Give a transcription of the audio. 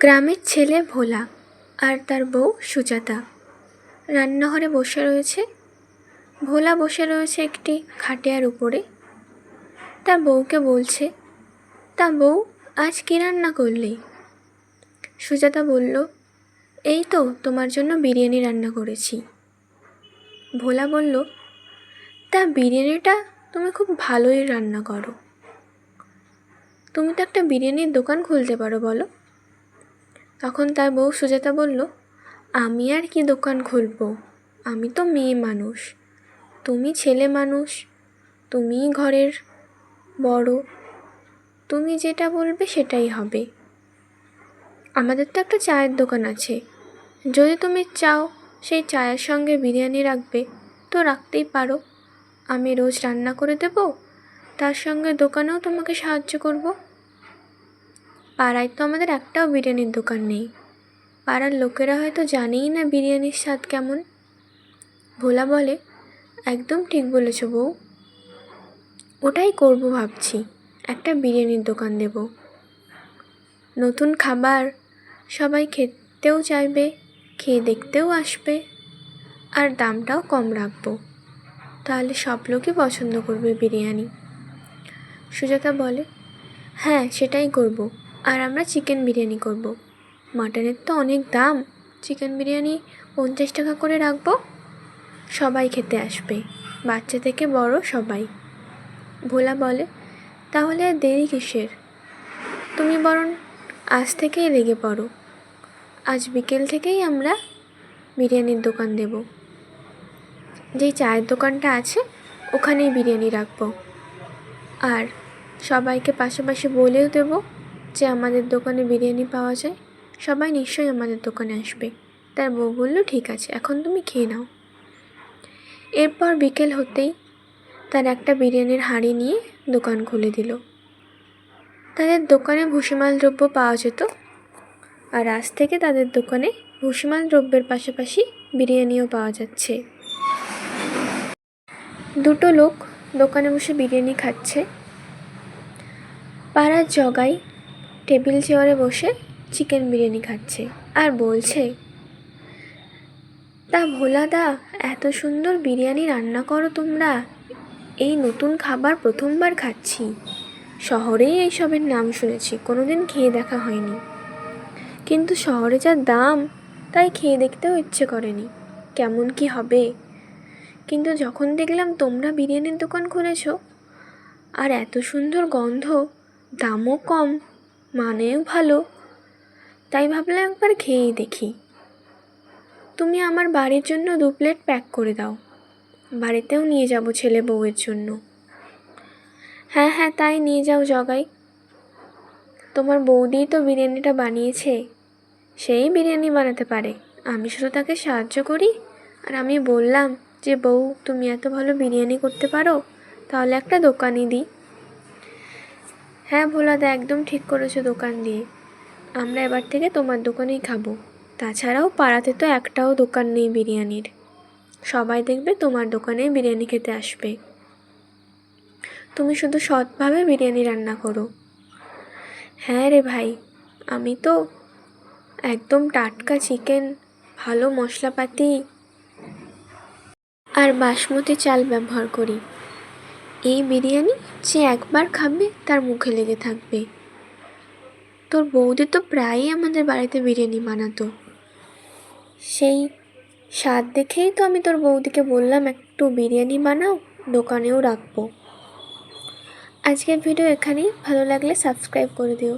গ্রামের ছেলে ভোলা আর তার বউ সুজাতা রান্নাঘরে বসে রয়েছে। ভোলা বসে রয়েছে একটি খাটিয়ার উপরে, তার বউকে বলছে, তা বউ আজ কী রান্না করলে? সুজাতা বলল, এই তো তোমার জন্য বিরিয়ানি রান্না করেছি। ভোলা বলল, তা বিরিয়ানিটা তুমি খুব ভালোই রান্না করো, তুমি তো একটা বিরিয়ানির দোকান খুলতে পারো, বলো। তখন তার বউ সুজাতা বলল, আমি আর কি দোকান খুলবো, আমি তো মেয়ে মানুষ, তুমি ছেলে মানুষ, তুমিই ঘরের বড়, তুমি যেটা বলবে সেটাই হবে। আমাদের তো একটা চায়ের দোকান আছে, যদি তুমি চাও সেই চায়ের সঙ্গে বিরিয়ানি রাখবে তো রাখতেই পারো, আমি রোজ রান্না করে দেব, তার সঙ্গে দোকানেও তোমাকে সাহায্য করব। পাড়ায় তো আমাদের একটাও বিরিয়ানির দোকান নেই, পাড়ার লোকেরা হয়তো জানেই না বিরিয়ানির স্বাদ কেমন। ভোলা বলে, একদম ঠিক বলেছ বউ, ওটাই করব ভাবছি, একটা বিরিয়ানির দোকান দেব। নতুন খাবার, সবাই খেতেও চাইবে, খেয়ে দেখতেও আসবে, আর দামটাও কম রাখবো, তাহলে সব লোকই পছন্দ করবে বিরিয়ানি। সুজাতা বলে, হ্যাঁ সেটাই করব, আর আমরা চিকেন বিরিয়ানি করব, মাটনের তো অনেক দাম, চিকেন বিরিয়ানি 50 টাকা করে রাখবো, সবাই খেতে আসবে, বাচ্চা থেকে বড় সবাই। ভোলা বলে, তাহলে আর দেরি কিসের, তুমি বরং আজ থেকেই লেগে পড়ো, আজ বিকেল থেকেই আমরা বিরিয়ানির দোকান দেব, যেই চায়ের দোকানটা আছে ওখানেই বিরিয়ানি রাখবো, আর সবাইকে পাশাপাশি বলেও দেব যে আমাদের দোকানে বিরিয়ানি পাওয়া যায়, সবাই নিশ্চয়ই আমাদের দোকানে আসবে। তার বউ বলল, ঠিক আছে, এখন তুমি খেয়ে নাও। এরপর বিকেল হতেই তার একটা বিরিয়ানির হাঁড়ি নিয়ে দোকান খুলে দিল। তাদের দোকানে ভুসিমাল দ্রব্য পাওয়া যেত, আর আজ থেকে তাদের দোকানে ভুসিমাল দ্রব্যের পাশাপাশি বিরিয়ানিও পাওয়া যাচ্ছে। দুটো লোক দোকানে বসে বিরিয়ানি খাচ্ছে। পাড়ার জগাই টেবিল চেয়ারে বসে চিকেন বিরিয়ানি খাচ্ছে আর বলছে, তা ভোলাদা, এত সুন্দর বিরিয়ানি রান্না করো তোমরা, এই নতুন খাবার প্রথমবার খাচ্ছি, শহরেই এইসবের নাম শুনেছি, কোনোদিন খেয়ে দেখা হয়নি, কিন্তু শহরে যা দাম তাই খেয়ে দেখতেও ইচ্ছে করেনি কেমন কি হবে, কিন্তু যখন দেখলাম তোমরা বিরিয়ানির দোকান খুলেছো আর এত সুন্দর গন্ধ, দামও কম, মানেও ভালো, তাই ভাবলাম একবার খেয়েই দেখি। তুমি আমার বাড়ির জন্য 2 প্লেট প্যাক করে দাও, বাড়িতেও নিয়ে যাব ছেলে বউয়ের জন্য। হ্যাঁ হ্যাঁ, তাই নিয়ে যাও জগাই, তোমার বৌদিই তো বিরিয়ানিটা বানিয়েছে, সেই বিরিয়ানি বানাতে পারে, আমি শুধু তাকে সাহায্য করি। আর আমি বললাম যে, বউ তুমি এত ভালো বিরিয়ানি করতে পারো, তাহলে একটা দোকানই দিই। হ্যাঁ ভোলাদা, একদম ঠিক করেছো, দোকান দিয়ে, আমরা এবার থেকে তোমার দোকানেই খাবো, তাছাড়াও পাড়াতে তো একটাও দোকান নেই বিরিয়ানির, সবাই দেখবে তোমার দোকানেই বিরিয়ানি খেতে আসবে, তুমি শুধু সৎভাবে বিরিয়ানি রান্না করো। হ্যাঁ রে ভাই, আমি তো একদম টাটকা চিকেন, ভালো মশলাপাতি আর বাসমতি চাল ব্যবহার করি, এই বিরিয়ানি যে একবার খাবে তার মুখে লেগে থাকবে। তোর বৌদি তো প্রায়ই আমাদের বাড়িতে বিরিয়ানি বানাতো, সেই স্বাদ দেখেই তো আমি তোর বৌদিকে বললাম একটু বিরিয়ানি বানাও, দোকানেও রাখবো। আজকের ভিডিও এখানেই, ভালো লাগলে সাবস্ক্রাইব করে দিও।